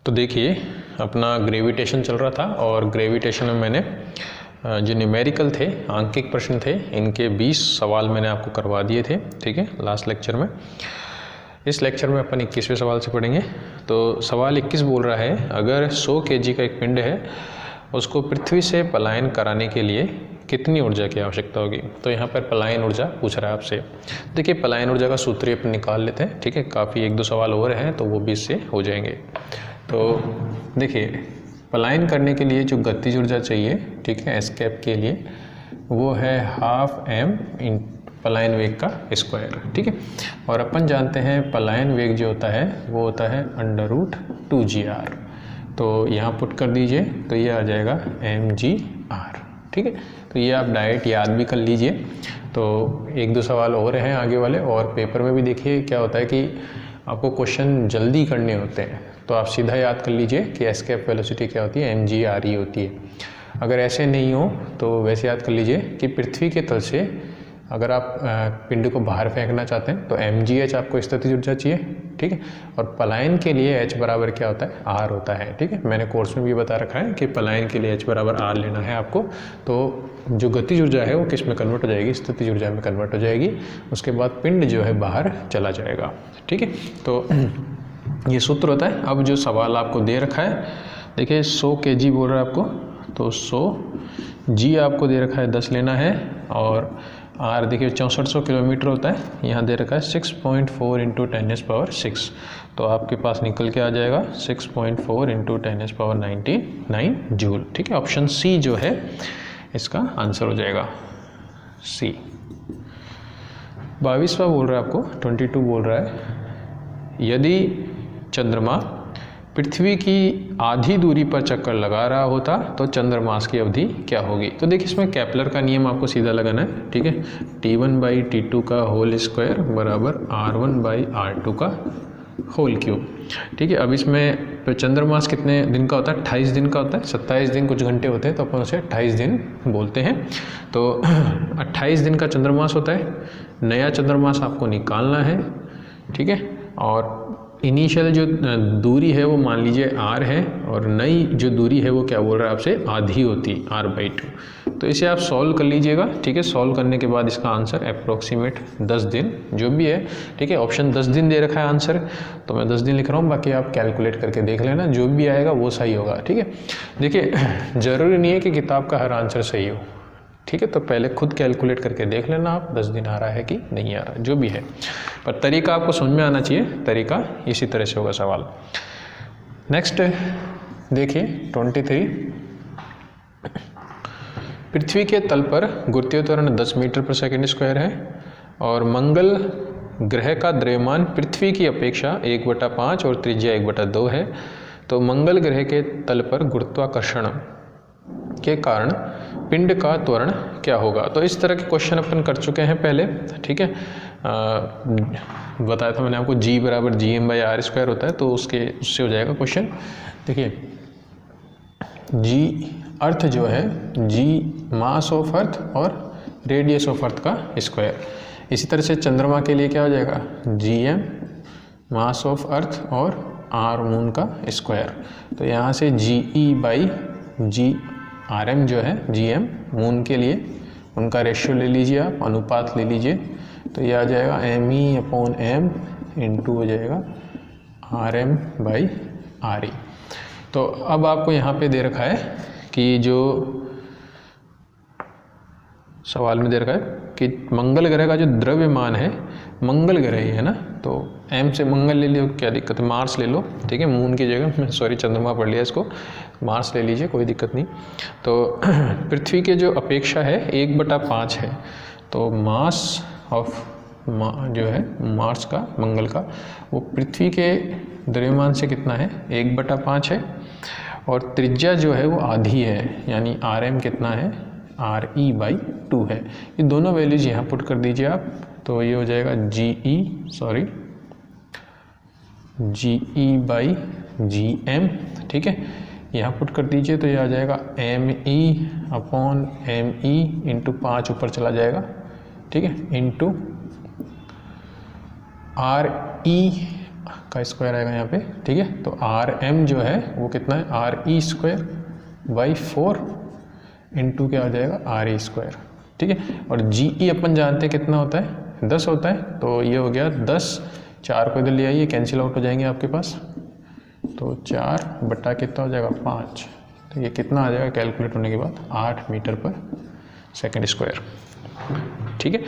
तो देखिए अपना ग्रेविटेशन चल रहा था और ग्रेविटेशन में मैंने जो न्यूमेरिकल थे, आंकिक प्रश्न थे, इनके 20 सवाल मैंने आपको करवा दिए थे। ठीक है, लास्ट लेक्चर में। इस लेक्चर में अपन 21वें सवाल से पढ़ेंगे। तो सवाल 21 बोल रहा है, अगर 100 kg का एक पिंड है, उसको पृथ्वी से पलायन कराने के लिए कितनी ऊर्जा की आवश्यकता होगी। तो यहाँ पर पलायन ऊर्जा पूछ रहा है आपसे। देखिए पलायन ऊर्जा का सूत्र अपन निकाल लेते हैं। ठीक है, काफ़ी 1-2 सवाल और हैं तो वो भी इससे हो जाएंगे। तो देखिए पलायन करने के लिए जो गतिज ऊर्जा चाहिए, ठीक है, एस्केप के लिए, वो है 12m पलायन वेग का स्क्वायर। ठीक है, और अपन जानते हैं पलायन वेग जो होता है वो होता है √2gr। तो यहाँ पुट कर दीजिए तो ये आ जाएगा mgr। ठीक है, तो ये आप डायरेक्ट याद भी कर लीजिए। तो 1-2 सवाल और हैं आगे वाले, और पेपर में भी देखिए क्या होता है कि आपको क्वेश्चन जल्दी करने होते हैं, तो आप सीधा याद कर लीजिए कि एस्केप वेलोसिटी क्या होती है, mgre होती है। अगर ऐसे नहीं हो तो वैसे याद कर लीजिए कि पृथ्वी के तल से अगर आप पिंड को बाहर फेंकना चाहते हैं तो mgh आपको स्थितिज ऊर्जा चाहिए। ठीक है, और पलायन के लिए h बराबर क्या होता है, r होता है। ठीक है, मैंने कोर्स में भी बता रखा है कि पलायन के लिए h बराबर r लेना है आपको। तो जो गतिज ऊर्जा है वो किस में कन्वर्ट हो जाएगी, स्थितिज ऊर्जा में कन्वर्ट हो जाएगी। उसके बाद पिंड जो है बाहर चला जाएगा। ठीक है, तो ये सूत्र होता है। अब जो सवाल आपको दे रखा है, देखिए 100 kg बोल रहा है आपको, तो 100 g आपको दे रखा है 10 लेना है, और r देखिए 6400 किलोमीटर होता है, यहाँ दे रखा है 6.4 × 10⁻⁶। तो आपके पास निकल के आ जाएगा 6.4 × 10⁻99 जूल। ठीक है, ऑप्शन सी जो है इसका आंसर हो जाएगा, सी। 22वां बोल रहा है आपको, 22 बोल रहा है, यदि चंद्रमा पृथ्वी की आधी दूरी पर चक्कर लगा रहा होता तो चंद्रमास की अवधि क्या होगी। तो देखिए इसमें केपलर का नियम आपको सीधा लगाना है। ठीक है, T1/T2 का होल स्क्वायर बराबर R1/R2 का होल क्यूब। ठीक है, अब इसमें चंद्रमास कितने दिन का होता है, 28 दिन का होता है। 27 दिन कुछ घंटे होते हैं तो अपन उसे 28 दिन बोलते हैं। तो 28 दिन का चंद्रमास होता है। नया चंद्रमास आपको निकालना है। ठीक है, और इनिशियल जो दूरी है वो मान लीजिए r है, और नई जो दूरी है वो क्या बोल रहा है आपसे, आधी होती r/2। तो इसे आप सॉल्व कर लीजिएगा। ठीक है, सॉल्व करने के बाद इसका आंसर अप्रोक्सीमेट 10 दिन जो भी है। ठीक है, ऑप्शन 10 दिन दे रखा है आंसर, तो मैं 10 दिन लिख रहा हूँ, बाकी आप कैलकुलेट करके देख लेना, जो भी आएगा वो सही होगा। ठीक है, देखिए ज़रूरी नहीं है कि किताब का हर आंसर सही हो। ठीक है, तो पहले खुद कैलकुलेट करके देख लेना आप 10 दिन आ रहा है कि नहीं आ रहा, जो भी है, पर तरीका आपको समझ में आना चाहिए। तरीका इसी तरह से होगा सवाल। नेक्स्ट देखिए 23, पृथ्वी के तल पर गुरुत्वीय त्वरण 10 मीटर/सेकंड² है, और मंगल ग्रह का द्रव्यमान पृथ्वी की अपेक्षा 1/5 और त्रिज्या 1/2 है। तो मंगल ग्रह के तल पर गुरुत्वाकर्षण के कारण पिंड का त्वरण क्या होगा। तो इस तरह के क्वेश्चन अपन कर चुके हैं पहले। ठीक है, बताया था मैंने आपको g बराबर gm/r² होता है, तो उससे हो जाएगा क्वेश्चन। देखिए g अर्थ जो है, g मास ऑफ अर्थ और रेडियस ऑफ अर्थ का स्क्वायर। इसी तरह से चंद्रमा के लिए क्या हो जाएगा, gm मास ऑफ अर्थ और r मून का स्क्वायर। तो यहाँ से GE/G/RM जो है, gm मून के लिए उनका रेशियो ले लीजिए आप, अनुपात ले लीजिए, तो ये आ जाएगा me/m इंटू हो जाएगा RM/RE। तो अब आपको यहाँ पे दे रखा है कि जो सवाल में दे रखा है कि मंगल ग्रह का जो द्रव्यमान है, मंगल ग्रह ही है ना, तो m से मंगल ले लो, क्या दिक्कत है, मार्स ले लो। ठीक है, मून की जगह मैं सॉरी चंद्रमा पढ़ लिया इसको, मार्स ले लीजिए, कोई दिक्कत नहीं। तो पृथ्वी के जो अपेक्षा है 1/5 है, तो मास ऑफ जो है मार्स का, मंगल का, वो पृथ्वी के द्रव्यमान से कितना है, 1/5 है, और त्रिज्या जो है वो आधी है, यानी RM कितना है, RE/2 है। ये दोनों वैल्यूज यहाँ पुट कर दीजिए आप, तो ये हो जाएगा GE/GM। ठीक है, यहाँ पुट कर दीजिए तो ये आ जाएगा ME/ME इंटू 5 ऊपर चला जाएगा। ठीक है, इंटू RE का स्क्वायर आएगा यहाँ पे, ठीक है। तो आर एम जो है वो कितना है, R E square by 4 into क्या हो जाएगा, आर ई स्क्वायर, ठीक है। और जी ई अपन जानते हैं कितना होता है, 10 होता है। तो ये हो गया 10, 4 को इधर ले आइए, कैंसिल आउट हो जाएंगे आपके पास। तो 4 बटा कितना हो जाएगा, 5। तो ये कितना आ जाएगा कैलकुलेट होने के बाद, 8 मीटर पर सेकेंड स्क्वायर, ठीक है।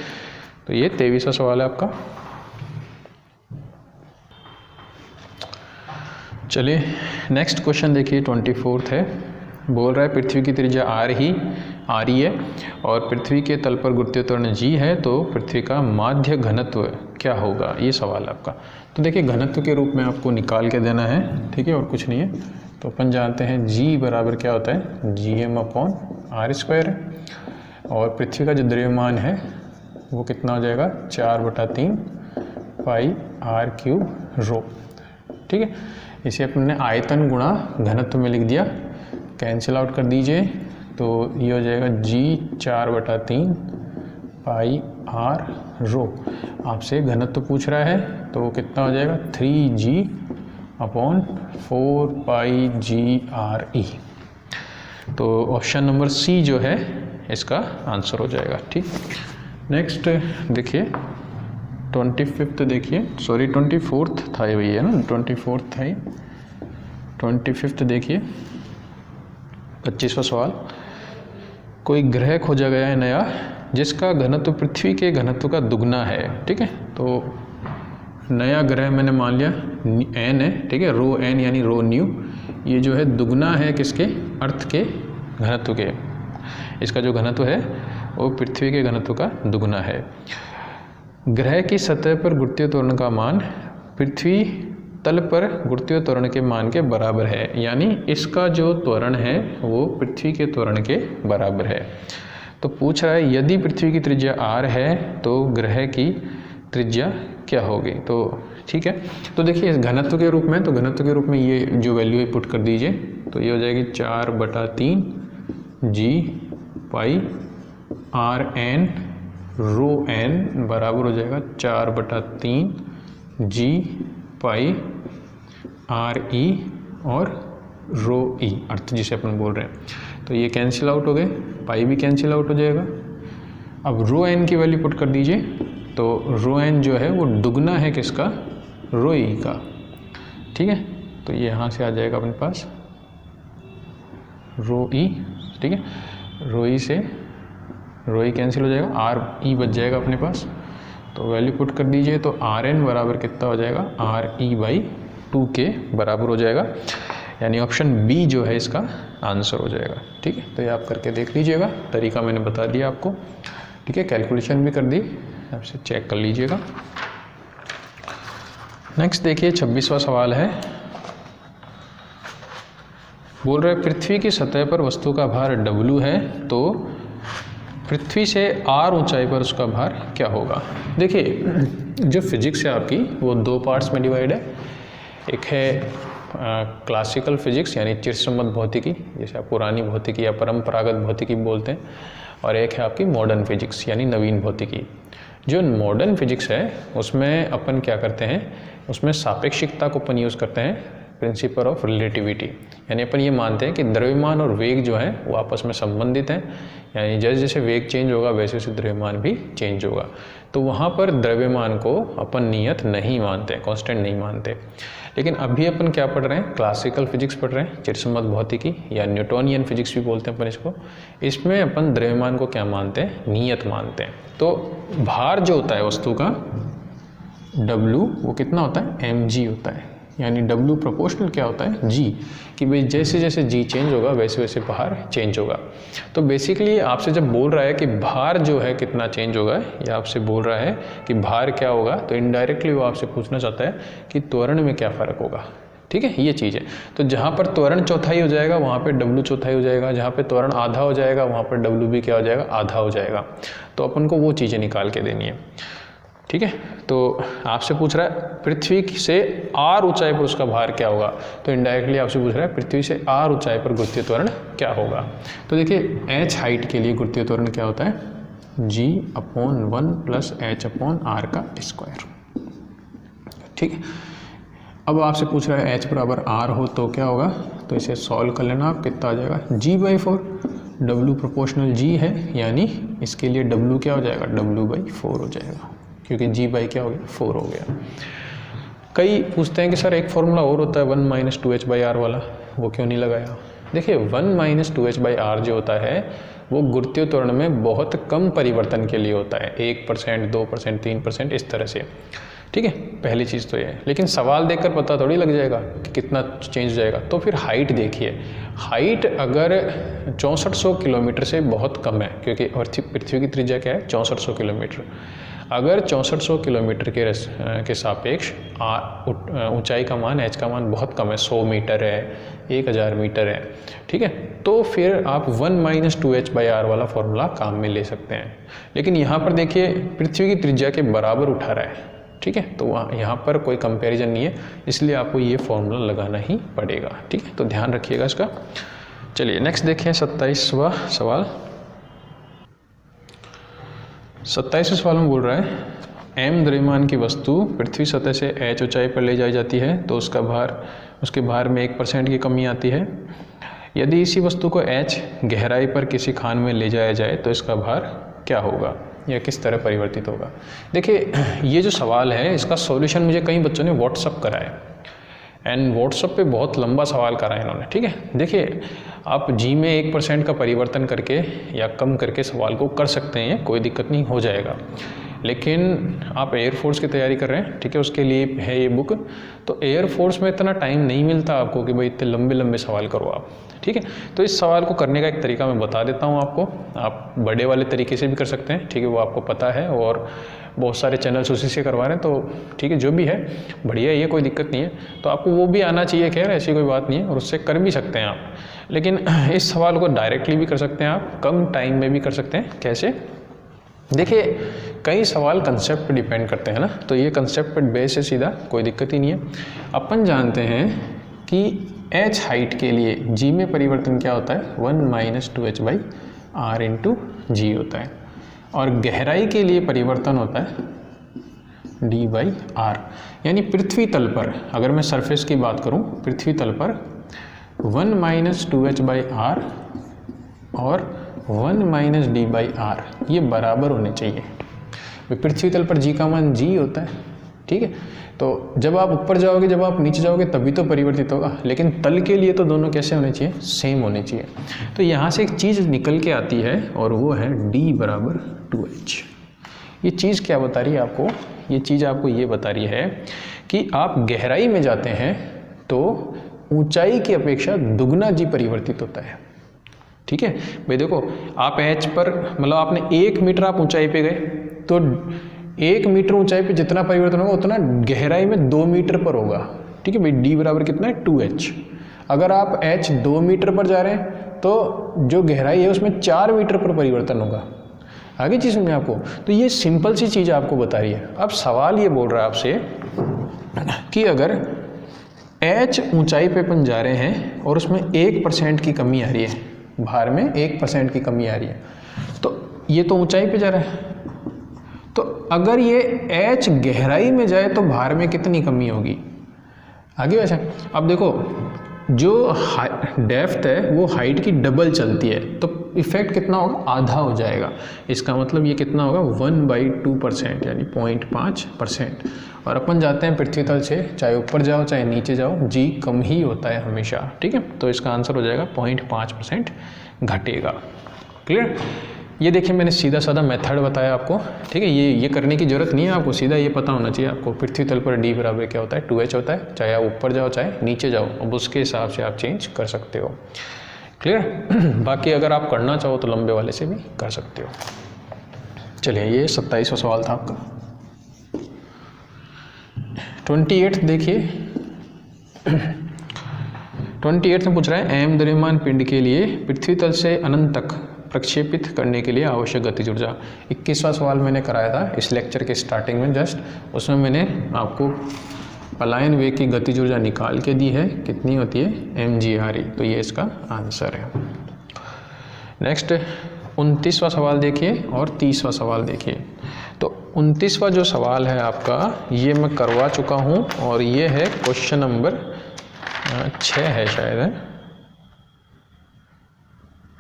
तो ये 23वां सवाल है आपका। चलिए नेक्स्ट क्वेश्चन देखिए, 24 है। बोल रहा है पृथ्वी की त्रिज्या आर ही है और पृथ्वी के तल पर गुरुत्वीय त्वरण जी है, तो पृथ्वी का माध्य घनत्व क्या होगा, ये सवाल है आपका। तो देखिए घनत्व के रूप में आपको निकाल के देना है, ठीक है, और कुछ नहीं है। तो अपन जानते हैं जी बराबर क्या होता है, GM अपॉन आर स्क्वायर है। और पृथ्वी का जो द्रव्यमान है वो कितना हो जाएगा, 4/3 पाई आर क्यूब रो, ठीक है। इसे अपने आयतन गुणा घनत्व में लिख दिया, कैंसिल आउट कर दीजिए। तो ये हो जाएगा जी 4/3 पाई आर रो। आपसे घनत्व पूछ रहा है तो वो कितना हो जाएगा, 3G अपॉन 4 पाई GRE। तो ऑप्शन नंबर सी जो है इसका आंसर हो जाएगा, ठीक। नेक्स्ट देखिए 25 देखिए, सॉरी 24 था ये भैया ना, 24 था ये, 25 देखिए 25वां सवाल। कोई ग्रह खोजा गया है नया जिसका घनत्व पृथ्वी के घनत्व का दुगना है, ठीक है। तो नया ग्रह मैंने मान लिया n है, ठीक है, रो n यानी रो न्यू, ये जो है दुगना है किसके, अर्थ के घनत्व के। इसका जो घनत्व है वो पृथ्वी के घनत्व का दुगना है। ग्रह की सतह पर गुरुत्वीय त्वरण का मान पृथ्वी तल पर गुरुत्वीय त्वरण के मान के बराबर है, यानी इसका जो त्वरण है वो पृथ्वी के त्वरण के बराबर है। तो पूछ रहा है यदि पृथ्वी की त्रिज्या r है तो ग्रह की त्रिज्या क्या होगी। तो ठीक है, तो देखिए इस घनत्व के रूप में, तो घनत्व के रूप में ये जो वैल्यू है पुट कर दीजिए। तो ये हो जाएगी 4/3 G पाई R n रो n बराबर हो जाएगा 4/3 G पाई R e और रो e, अर्थ जिसे अपन बोल रहे हैं। तो ये कैंसिल आउट हो गए, पाई भी कैंसिल आउट हो जाएगा। अब रो n की वैल्यू पुट कर दीजिए। तो रो n जो है वो दुगना है किसका, रो e का, ठीक है। तो ये यहाँ से आ जाएगा अपने पास रो e, ठीक है। रो e से रो e कैंसिल हो जाएगा, आर ई बच जाएगा अपने पास। तो वैल्यू पुट कर दीजिए। तो आर एन बराबर कितना हो जाएगा, आर ई बाई 2 के बराबर हो जाएगा, यानी ऑप्शन बी जो है इसका आंसर हो जाएगा, ठीक है। तो ये आप करके देख लीजिएगा, तरीका मैंने बता दिया आपको, ठीक है। कैलकुलेशन भी कर दी, आपसे चेक कर लीजिएगा। नेक्स्ट देखिए 26वां सवाल है। बोल रहे पृथ्वी की सतह पर वस्तु का भार W है, तो पृथ्वी से r ऊंचाई पर उसका भार क्या होगा। देखिए जो फिजिक्स है आपकी वो 2 पार्ट्स में डिवाइड है। एक है क्लासिकल फिजिक्स यानी चिरसम्मत भौतिकी, जैसे आप पुरानी भौतिकी या परंपरागत भौतिकी बोलते हैं, और एक है आपकी मॉडर्न फिजिक्स यानी नवीन भौतिकी। जो मॉडर्न फिजिक्स है उसमें अपन क्या करते हैं, उसमें सापेक्षिकता को अपन यूज़ करते हैं, प्रिंसिपल ऑफ रिलेटिविटी, यानी अपन ये मानते हैं कि द्रव्यमान और वेग जो है वो आपस में संबंधित हैं, यानी जैसे जैसे वेग चेंज होगा वैसे वैसे द्रव्यमान भी चेंज होगा। तो वहाँ पर द्रव्यमान को अपन नियत नहीं मानते, कांस्टेंट नहीं मानते। लेकिन अभी अपन क्या पढ़ रहे हैं, क्लासिकल फिजिक्स पढ़ रहे हैं, चिरसम्मत भौतिकी या न्यूटोनियन फिजिक्स भी बोलते हैं अपन इसको। इसमें अपन द्रव्यमान को क्या मानते हैं, नियत मानते हैं। तो भार जो होता है वस्तु का W वो कितना होता है, mg होता है, यानी W प्रोपोर्शनल क्या होता है, G, कि भाई जैसे जैसे G चेंज होगा वैसे वैसे भार चेंज होगा। तो बेसिकली आपसे जब बोल रहा है कि भार जो है कितना चेंज होगा, या आपसे बोल रहा है कि भार क्या होगा, तो इनडायरेक्टली वो आपसे पूछना चाहता है कि त्वरण में क्या फ़र्क होगा, ठीक है, ये चीज़ है। तो जहाँ पर त्वरण चौथाई हो जाएगा वहाँ पे W चौथाई हो जाएगा, जहाँ पे त्वरण आधा हो जाएगा वहाँ पर W भी क्या हो जाएगा, आधा हो जाएगा। तो अपन को वो चीज़ें निकाल के देनी है, ठीक है। तो आपसे पूछ रहा है पृथ्वी से r ऊंचाई पर उसका भार क्या होगा, तो इनडायरेक्टली आपसे पूछ रहा है पृथ्वी से r ऊंचाई पर गुरुत्वीय त्वरण क्या होगा। तो देखिए h हाइट के लिए गुरुत्वीय त्वरण क्या होता है, G/1 + h/r का स्क्वायर, ठीक है। अब आपसे पूछ रहा है h बराबर r हो तो क्या होगा, तो इसे सॉल्व कर लेना आप, कितना आ जाएगा g/4, w प्रोपोर्शनल g है, यानी इसके लिए w क्या हो जाएगा, w/4 हो जाएगा, क्योंकि g क्या हो गया, 4 हो गया। कई पूछते हैं कि सर एक फॉर्मूला और होता है 1 - 2h/r वाला, वो क्यों नहीं लगाया। देखिए 1 - 2h/r जो होता है वो गुरुत्वीय त्वरण में बहुत कम परिवर्तन के लिए होता है, 1%, 2%, 3%, इस तरह से, ठीक है। पहली चीज़ तो ये है, लेकिन सवाल देखकर पता थोड़ी लग जाएगा कि कितना चेंज हो जाएगा। तो फिर हाइट देखिए, हाइट अगर 6400 किलोमीटर से बहुत कम है, क्योंकि पृथ्वी की त्रिज्या क्या है, 6400 किलोमीटर। अगर 6400 किलोमीटर के सापेक्ष ऊंचाई का मान, h का मान बहुत कम है, 100 मीटर है, 1000 मीटर है, ठीक है, तो फिर आप 1 - 2h/r वाला फॉर्मूला काम में ले सकते हैं। लेकिन यहाँ पर देखिए पृथ्वी की त्रिज्या के बराबर उठा रहा है, ठीक है, तो यहाँ पर कोई कंपैरिजन नहीं है, इसलिए आपको ये फॉर्मूला लगाना ही पड़ेगा, ठीक है, तो ध्यान रखिएगा इसका। चलिए नेक्स्ट देखें 27वां सवाल। 27वें सवाल में बोल रहा है m द्रव्यमान की वस्तु पृथ्वी सतह से h ऊंचाई पर ले जाई जाती है तो उसके भार में 1% की कमी आती है। यदि इसी वस्तु को h गहराई पर किसी खान में ले जाया जाए तो इसका भार क्या होगा या किस तरह परिवर्तित होगा। देखिए ये जो सवाल है इसका सॉल्यूशन मुझे कई बच्चों ने व्हाट्सअप करा है, एंड व्हाट्सअप पे बहुत लंबा सवाल करा है इन्होंने, ठीक है। देखिए आप जी में 1% का परिवर्तन करके या कम करके सवाल को कर सकते हैं, कोई दिक्कत नहीं, हो जाएगा। लेकिन आप एयरफोर्स की तैयारी कर रहे हैं, ठीक है, उसके लिए है ये बुक, तो एयरफोर्स में इतना टाइम नहीं मिलता आपको कि भाई इतने लंबे लंबे सवाल करो आप, ठीक है। तो इस सवाल को करने का एक तरीका मैं बता देता हूँ आपको, आप बड़े वाले तरीके से भी कर सकते हैं, ठीक है, वो आपको पता है और बहुत सारे चैनल्स उसी से करवा रहे हैं, तो ठीक है, जो भी है बढ़िया है, ये कोई दिक्कत नहीं है। तो आपको वो भी आना चाहिए, खैर ऐसी कोई बात नहीं है, और उससे कर भी सकते हैं आप। लेकिन इस सवाल को डायरेक्टली भी कर सकते हैं आप, कम टाइम में भी कर सकते हैं। कैसे, देखिए कई सवाल कंसेप्ट पर डिपेंड करते हैं ना, तो ये कंसेप्ट पर बेस है सीधा, कोई दिक्कत ही नहीं है। अपन जानते हैं कि h हाइट के लिए g में परिवर्तन क्या होता है, 1 - 2h/r × g होता है, और गहराई के लिए परिवर्तन होता है d/r। यानी पृथ्वी तल पर, अगर मैं सरफेस की बात करूं, पृथ्वी तल पर 1 - 2h/r और 1 - d/r ये बराबर होने चाहिए। पृथ्वी तल पर g का मान g होता है, ठीक है, तो जब आप ऊपर जाओगे, जब आप नीचे जाओगे तभी तो परिवर्तित होगा, लेकिन तल के लिए तो दोनों कैसे होने चाहिए, सेम होने चाहिए। तो यहाँ से एक चीज़ निकल के आती है और वो है d = 2h। ये चीज़ क्या बता रही है आपको, ये चीज़ आपको ये बता रही है कि आप गहराई में जाते हैं तो ऊंचाई की अपेक्षा दुगना g परिवर्तित होता है, ठीक है। भाई देखो आप h पर, मतलब आपने 1 मीटर आप ऊंचाई पे गए तो 1 मीटर ऊंचाई पे जितना परिवर्तन होगा उतना गहराई में 2 मीटर पर होगा, ठीक है भाई, d बराबर कितना है 2h। अगर आप h 2 मीटर पर जा रहे हैं तो जो गहराई है उसमें 4 मीटर पर परिवर्तन होगा। आगे चीज़ में आपको, तो ये सिंपल सी चीज़ आपको बता रही है। अब सवाल ये बोल रहा है आपसे कि अगर h ऊंचाई पे अपन जा रहे हैं और उसमें 1% की कमी आ रही है, भार में 1% की कमी आ रही है, तो ये तो ऊंचाई पे जा रहा है, तो अगर ये h गहराई में जाए तो भार में कितनी कमी होगी। आगे वैसे अब देखो जो डेप्थ है वो हाइट की डबल चलती है, तो इफेक्ट कितना होगा, आधा हो जाएगा। इसका मतलब ये कितना होगा, 1/2% यानी 0.5%। और अपन जाते हैं पृथ्वी तल से, चाहे ऊपर जाओ चाहे नीचे जाओ, g कम ही होता है हमेशा, ठीक है, तो इसका आंसर हो जाएगा 0.5% घटेगा। क्लियर। ये देखिए मैंने सीधा साधा मेथड बताया आपको, ठीक है, ये करने की ज़रूरत नहीं है आपको, सीधा ये पता होना चाहिए आपको। पृथ्वी तल पर d बराबर क्या होता है, 2h होता है, चाहे आप ऊपर जाओ चाहे नीचे जाओ, अब उसके हिसाब से आप चेंज कर सकते हो। क्लियर। बाकी अगर आप करना चाहो तो लंबे वाले से भी कर सकते हो। चलिए ये 27वां सवाल था आपका। 28 देखिए 28 में पूछ रहा है m द्रव्यमान पिंड के लिए पृथ्वी तल से अनंत तक प्रक्षेपित करने के लिए आवश्यक गतिज ऊर्जा। 21वां सवाल मैंने कराया था इस लेक्चर के स्टार्टिंग में जस्ट, उसमें मैंने आपको पलायन वेग की गतिज ऊर्जा निकाल के दी है, कितनी होती है, mgre, तो ये इसका आंसर है। नेक्स्ट 29वां सवाल देखिए और 30वां सवाल देखिए। तो 29वां जो सवाल है आपका ये मैं करवा चुका हूँ और ये है क्वेश्चन नंबर 6 है शायद है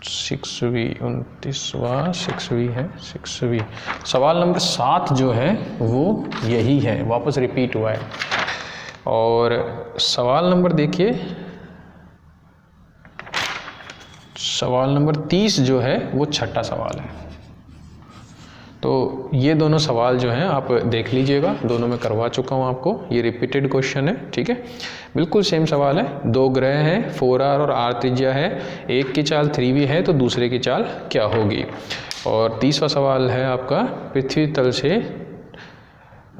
6वीं 29वां 6वीं है 6वीं। सवाल नंबर 7 जो है वो यही है, वापस रिपीट हुआ है। और सवाल नंबर देखिए, सवाल नंबर 30 जो है वो छठा सवाल है। तो ये दोनों सवाल जो हैं आप देख लीजिएगा, दोनों में करवा चुका हूँ आपको। ये रिपीटेड क्वेश्चन है, ठीक है, बिल्कुल सेम सवाल है। दो ग्रह हैं, 4r और r त्रिज्या है, एक की चाल 3v है तो दूसरे की चाल क्या होगी। और 30वां सवाल है आपका, पृथ्वी तल से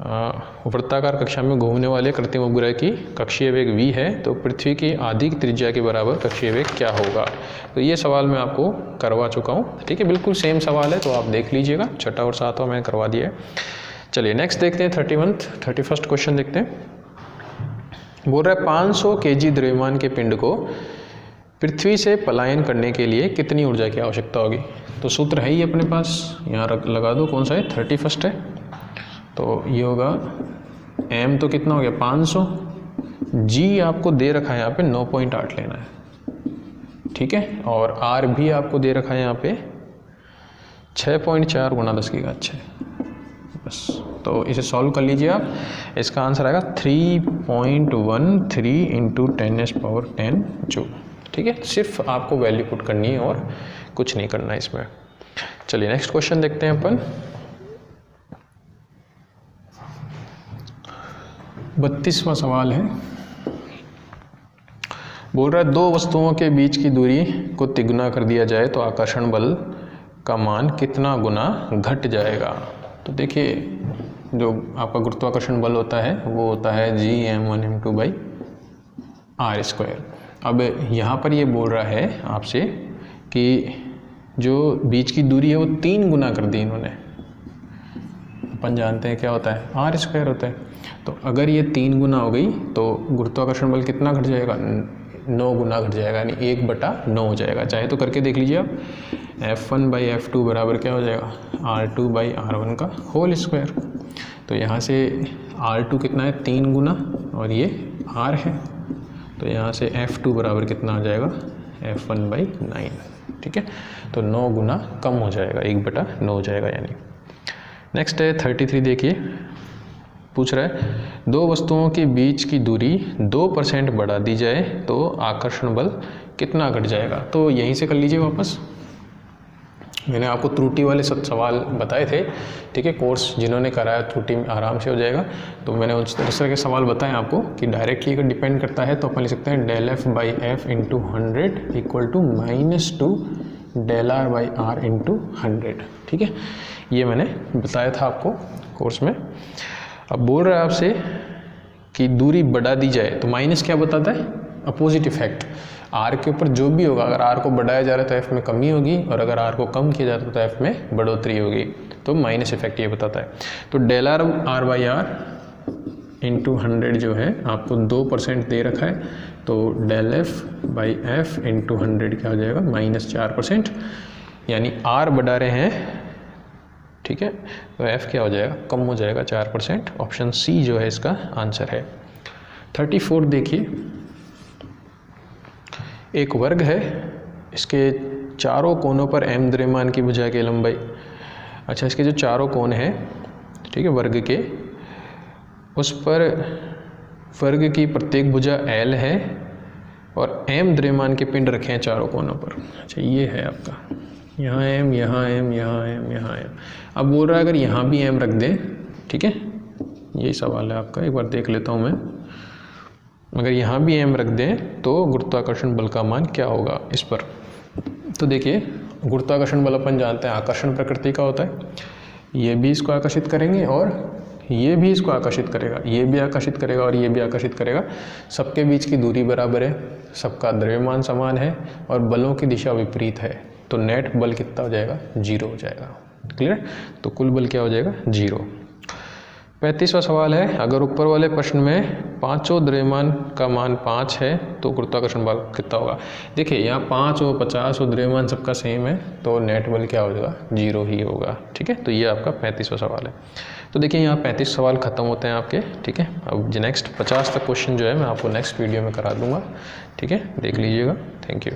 वृत्ताकार कक्षा में घूमने वाले कृत्रिम उपग्रह की कक्षीय वेग v है तो पृथ्वी की आधी त्रिज्या के बराबर कक्षीय वेग क्या होगा। तो ये सवाल मैं आपको करवा चुका हूँ, ठीक है, बिल्कुल सेम सवाल है, तो आप देख लीजिएगा। छठा और सातवां मैंने करवा दिया है। चलिए नेक्स्ट देखते हैं, 31st क्वेश्चन देखते हैं। बोल रहा है 500 kg द्रव्यमान के पिंड को पृथ्वी से पलायन करने के लिए कितनी ऊर्जा की आवश्यकता होगी। तो सूत्र है ही अपने पास, यहाँ लगा दो, कौन सा है, 31st है। तो ये होगा m तो कितना हो गया 500, g आपको दे रखा है यहाँ पे 9.8 लेना है, ठीक है, और r भी आपको दे रखा है यहाँ पे 6.4 गुणा 10 की घात 6, बस। तो इसे सॉल्व कर लीजिए आप, इसका आंसर आएगा 3.13 इंटू 10⁻10 जूल, ठीक है। सिर्फ आपको वैल्यू पुट करनी है और कुछ नहीं करना है इसमें। चलिए नेक्स्ट क्वेश्चन देखते हैं अपन। 32वां सवाल है। बोल रहा है दो वस्तुओं के बीच की दूरी को तिगुना कर दिया जाए तो आकर्षण बल का मान कितना गुना घट जाएगा। तो देखिए, जो आपका गुरुत्वाकर्षण बल होता है वो होता है Gm1m2/r²। अब यहाँ पर ये बोल रहा है आपसे कि जो बीच की दूरी है वो 3 गुना कर दी इन्होंने। अपन जानते हैं क्या होता है, r² होता है। तो अगर ये 3 गुना हो गई तो गुरुत्वाकर्षण बल कितना घट जाएगा, 9 गुना घट जाएगा, यानी 1/9 हो जाएगा। चाहे तो करके देख लीजिए आप, F1/F2 बराबर क्या हो जाएगा, R2/R1 का होल स्क्वायर। तो यहाँ से R2 कितना है, 3 गुना, और ये R है, तो यहाँ से F2 बराबर कितना आ जाएगा, F1/9, ठीक है। तो 9 गुना कम हो जाएगा, 1/9 हो जाएगा यानी। नेक्स्ट है 33, देखिए पूछ रहा है दो वस्तुओं के बीच की दूरी 2% बढ़ा दी जाए तो आकर्षण बल कितना घट जाएगा। तो यहीं से कर लीजिए वापस, मैंने आपको त्रुटि वाले सब सवाल बताए थे, ठीक है, कोर्स जिन्होंने कराया त्रुटि में आराम से हो जाएगा। तो मैंने उस तरह के सवाल बताए आपको कि डायरेक्टली अगर डिपेंड करता है तो अपन लिख सकते हैं ∂F/F × 100 = -2 ∂R/R × 100, ठीक है। ये मैंने बताया था आपको कोर्स में। अब बोल रहा है आपसे कि दूरी बढ़ा दी जाए, तो माइनस क्या बताता है, अपोजिट इफेक्ट। आर के ऊपर जो भी होगा, अगर आर को बढ़ाया जा रहा है तो एफ में कमी होगी, और अगर आर को कम किया जाता है तो एफ में बढ़ोतरी होगी। तो माइनस इफेक्ट ये बताता है। तो ∂R/R × 100 जो है आपको 2% दे रखा है, तो ∂F/F × 100 क्या हो जाएगा, -4%, यानी आर बढ़ा रहे हैं, ठीक है, तो एफ क्या हो जाएगा, कम हो जाएगा 4%। ऑप्शन सी जो है इसका आंसर है। 34 देखिए, एक वर्ग है, इसके चारों कोनों पर m द्रव्यमान की भुजा की लंबाई, अच्छा इसके जो चारों कोण हैं, ठीक है, वर्ग के, उस पर वर्ग की प्रत्येक भुजा l है और m द्रव्यमान के पिंड रखे हैं चारों कोनों पर। अच्छा ये है आपका, यहाँ m, यहाँ m, यहाँ m, यहाँ m। अब बोल रहा है अगर यहाँ भी m रख दें, ठीक है, यही सवाल है आपका, एक बार देख लेता हूँ मैं। अगर यहाँ भी m रख दें तो गुरुत्वाकर्षण बल का मान क्या होगा इस पर। तो देखिए, गुरुत्वाकर्षण बल अपन जानते हैं आकर्षण प्रकृति का होता है, ये भी इसको आकर्षित करेंगे और ये भी इसको आकर्षित करेगा, ये भी आकर्षित करेगा और ये भी आकर्षित करेगा। सबके बीच की दूरी बराबर है, सबका द्रव्यमान समान है और बलों की दिशा विपरीत है, तो नेट बल कितना हो जाएगा, 0 हो जाएगा। क्लियर, तो कुल बल क्या हो जाएगा, 0। 35वां सवाल है, अगर ऊपर वाले प्रश्न में पाँचों द्रव्यमान का मान 5 है तो गुरुत्वाकर्षण बल कितना होगा। देखिए यहाँ 5 और 50 और द्रव्यमान सबका सेम है तो नेट बल क्या हो जाएगा, 0 ही होगा। ठीक है, तो ये आपका 35वां सवाल है। तो देखिए यहाँ 35 सवाल खत्म होते हैं आपके। ठीक है, अब नेक्स्ट 50 तक क्वेश्चन जो है मैं आपको नेक्स्ट वीडियो में करा दूँगा। ठीक है, देख लीजिएगा। Thank you.